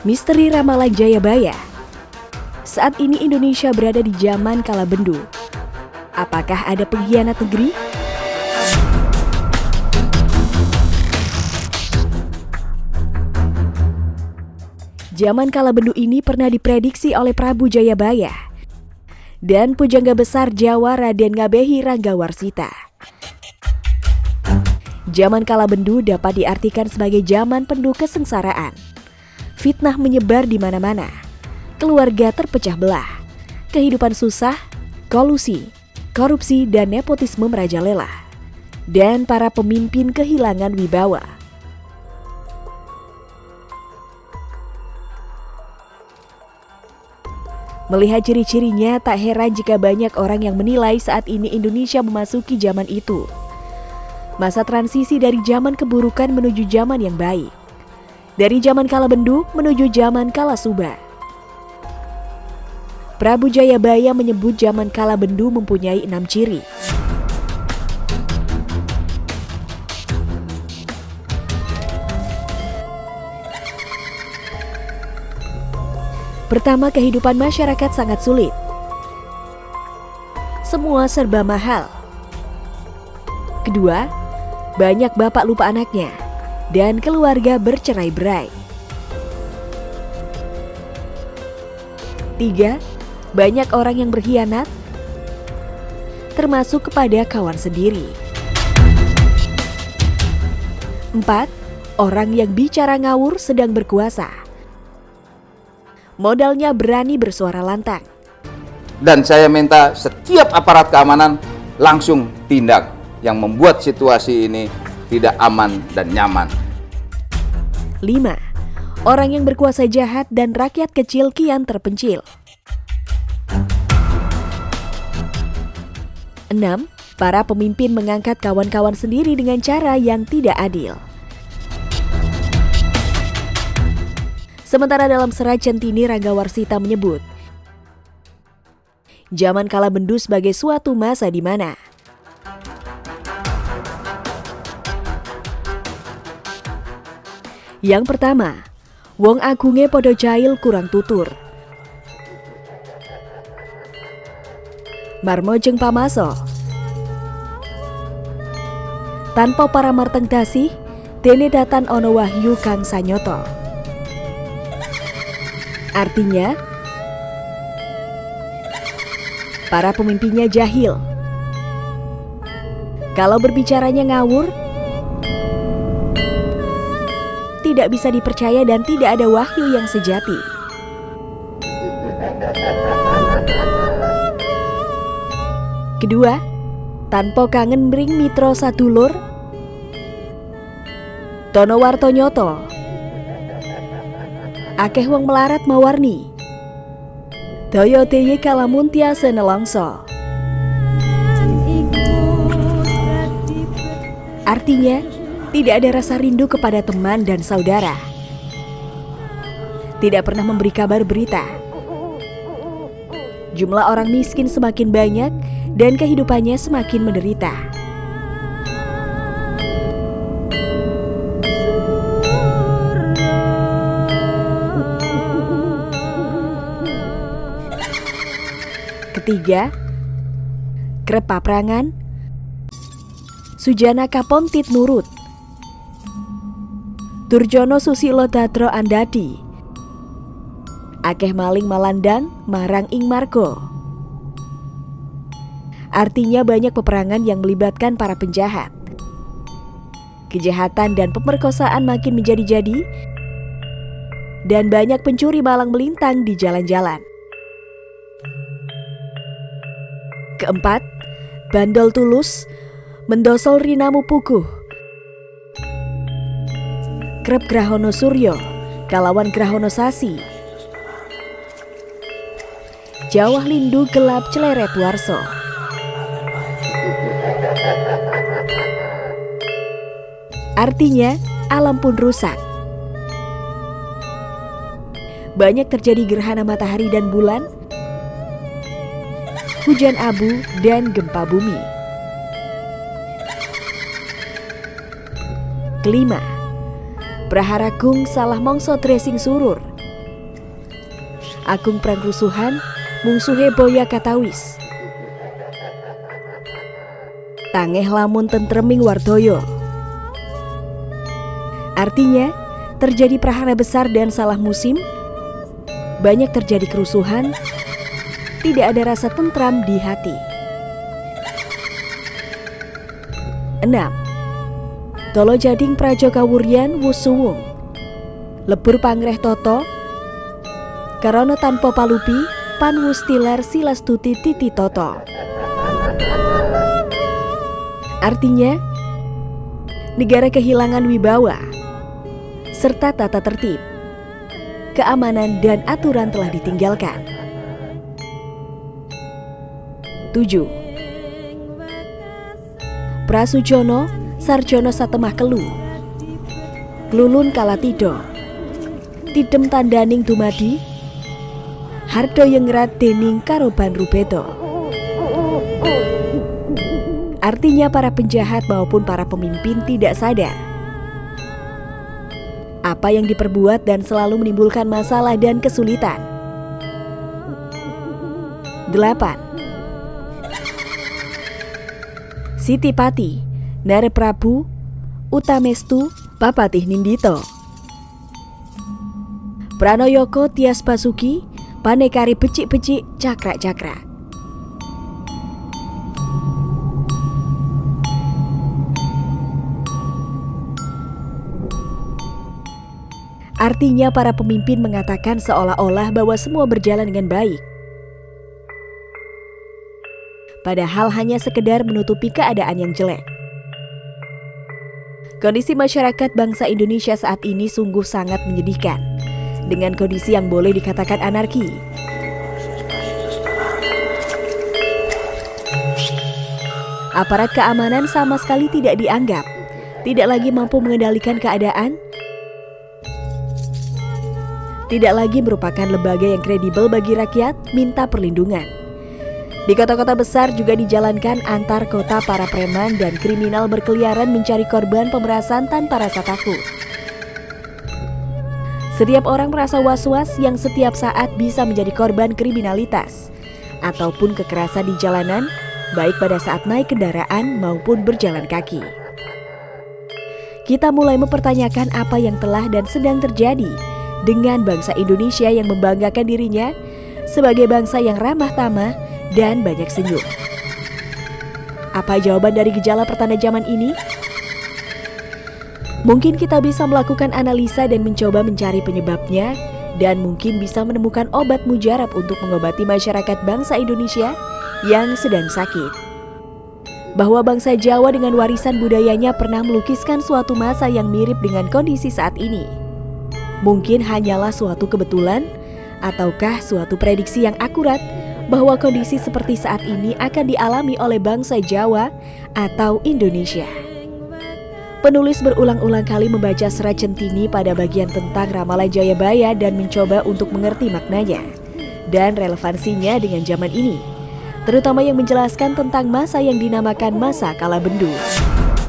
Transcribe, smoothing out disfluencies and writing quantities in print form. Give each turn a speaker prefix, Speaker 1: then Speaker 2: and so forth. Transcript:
Speaker 1: Misteri Ramalan Jayabaya. Saat ini Indonesia berada di zaman kala bendu. Apakah ada pengkhianat negeri? Zaman kala bendu ini pernah diprediksi oleh Prabu Jayabaya dan pujangga besar Jawa Raden Ngabehi Ranggawarsita. Zaman kala bendu dapat diartikan sebagai zaman penuh kesengsaraan. Fitnah menyebar di mana-mana, keluarga terpecah belah, kehidupan susah, kolusi, korupsi dan nepotisme merajalela, dan para pemimpin kehilangan wibawa. Melihat ciri-cirinya, tak heran jika banyak orang yang menilai saat ini Indonesia memasuki zaman itu. Masa transisi dari zaman keburukan menuju zaman yang baik. Dari zaman kala bendu menuju zaman kala suba. Prabu Jayabaya menyebut zaman kala bendu mempunyai 6 ciri. Pertama, kehidupan masyarakat sangat sulit. Semua serba mahal. Kedua, banyak bapak lupa anaknya dan keluarga bercerai-berai. 3. Banyak orang yang berkhianat, termasuk kepada kawan sendiri. 4. Orang yang bicara ngawur sedang berkuasa. Modalnya berani bersuara lantang.
Speaker 2: Dan saya minta setiap aparat keamanan langsung tindak yang membuat situasi ini tidak aman dan nyaman.
Speaker 1: 5. Orang yang berkuasa jahat dan rakyat kecil kian terpencil. 6. Para pemimpin mengangkat kawan-kawan sendiri dengan cara yang tidak adil. Sementara dalam serat Centini Ranggawarsita menyebut, zaman kala bendu sebagai suatu masa di mana yang pertama, wong agunge podo jail kurang tutur. Marmojeng pamaso. Tanpa para marteng dasih, dene datan ono wahyu kang sanyoto. Artinya, para pemimpinnya jahil. Kalau berbicaranya ngawur, tidak bisa dipercaya dan tidak ada wahyu yang sejati. Kedua, tanpa kangen mring mitra sadulur, tono warto nyoto. Akeh wong melarat mawarni, daya deye kalamun tiasa nelongso. Artinya, tidak ada rasa rindu kepada teman dan saudara. Tidak pernah memberi kabar berita. Jumlah orang miskin semakin banyak dan kehidupannya semakin menderita. Ketiga, krep paprangan, sujana kapontit nurut. Durjono Susilo Dadro Andadi. Akeh maling malandang marang ing margo. Artinya banyak peperangan yang melibatkan para penjahat. Kejahatan dan pemerkosaan makin menjadi-jadi dan banyak pencuri malang melintang di jalan-jalan. Keempat, bandol tulus mendosol rinamu puguh. Krep Grahono Suryo, kalawan Grahono Sasi. Jawah lindu gelap celeret warso. Artinya, alam pun rusak. Banyak terjadi gerhana matahari dan bulan, hujan abu, dan gempa bumi. Kelima, prahara Kung salah mongso dressing surur. Agung perang rusuhan, mungsuhe boya katawis. Tangeh lamun tentreming wardoyo. Artinya, terjadi prahara besar dan salah musim, banyak terjadi kerusuhan, tidak ada rasa tentram di hati. 6. Tolo jading prajo kawuryan wusuwung, lebur pangreh toto, karono tanpa palupi, pan wustilar silastuti titi toto. Artinya, negara kehilangan wibawa, serta tata tertib, keamanan dan aturan telah ditinggalkan. 7. Prasujono sarjono satemah kelu, glulun kalatido, tidem tandaning dumadi, hardo yengrat dening karoban rubeto. Artinya para penjahat maupun para pemimpin tidak sadar apa yang diperbuat dan selalu menimbulkan masalah dan kesulitan. 8. Siti Pati, Nare Prabu, Utamestu, Papatih Nindito. Pranoyoko Tias Basuki, Panekari becik-becik cakrak-cakrak. Artinya para pemimpin mengatakan seolah-olah bahwa semua berjalan dengan baik, padahal hanya sekedar menutupi keadaan yang jelek. Kondisi masyarakat bangsa Indonesia saat ini sungguh sangat menyedihkan, dengan kondisi yang boleh dikatakan anarki. Aparat keamanan sama sekali tidak dianggap, tidak lagi mampu mengendalikan keadaan, tidak lagi merupakan lembaga yang kredibel bagi rakyat minta perlindungan. Di kota-kota besar juga dijalankan antar kota para preman dan kriminal berkeliaran mencari korban pemerasan tanpa rasa takut. Setiap orang merasa was-was yang setiap saat bisa menjadi korban kriminalitas ataupun kekerasan di jalanan, baik pada saat naik kendaraan maupun berjalan kaki. Kita mulai mempertanyakan apa yang telah dan sedang terjadi dengan bangsa Indonesia yang membanggakan dirinya sebagai bangsa yang ramah tamah dan banyak senyum. Apa jawaban dari gejala pertanda zaman ini? Mungkin kita bisa melakukan analisa dan mencoba mencari penyebabnya, dan mungkin bisa menemukan obat mujarab untuk mengobati masyarakat bangsa Indonesia yang sedang sakit. Bahwa bangsa Jawa dengan warisan budayanya pernah melukiskan suatu masa yang mirip dengan kondisi saat ini. Mungkin hanyalah suatu kebetulan, ataukah suatu prediksi yang akurat bahwa kondisi seperti saat ini akan dialami oleh bangsa Jawa atau Indonesia. Penulis berulang-ulang kali membaca serat Centini pada bagian tentang ramalan Jayabaya dan mencoba untuk mengerti maknanya dan relevansinya dengan zaman ini, terutama yang menjelaskan tentang masa yang dinamakan masa Kala Bendu.